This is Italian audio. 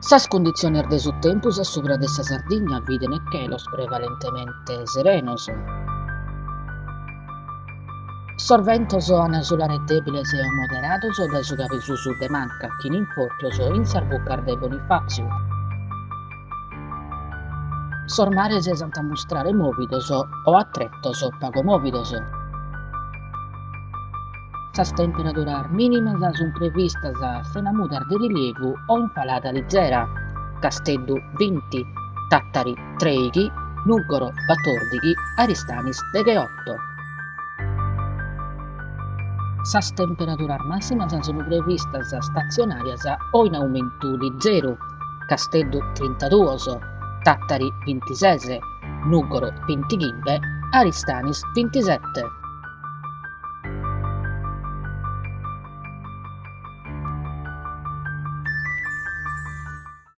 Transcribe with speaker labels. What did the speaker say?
Speaker 1: Sas condiciones de su tempus a supra de sa Sardigna viden e chelos prevalentemente serenos. Sorventos an solare debiles o moderados dae su capisus de manca, chini importios in s'arbucar de Bonifaziu. Sor mares sant a mostrare movidos o atretos pagomovidos. Sas temperaturas mínimas sunt previstas sena mudar de rilievu o in palada ligera. Casteddu 20, Tattari 13, Nuggoro 14, Aristanis 18. Sas temperaturas máximas sono previstas stazionarias o in aumentu liggeru. Casteddu 32, Tattari 26, Nuggoro 25, Aristanis 27.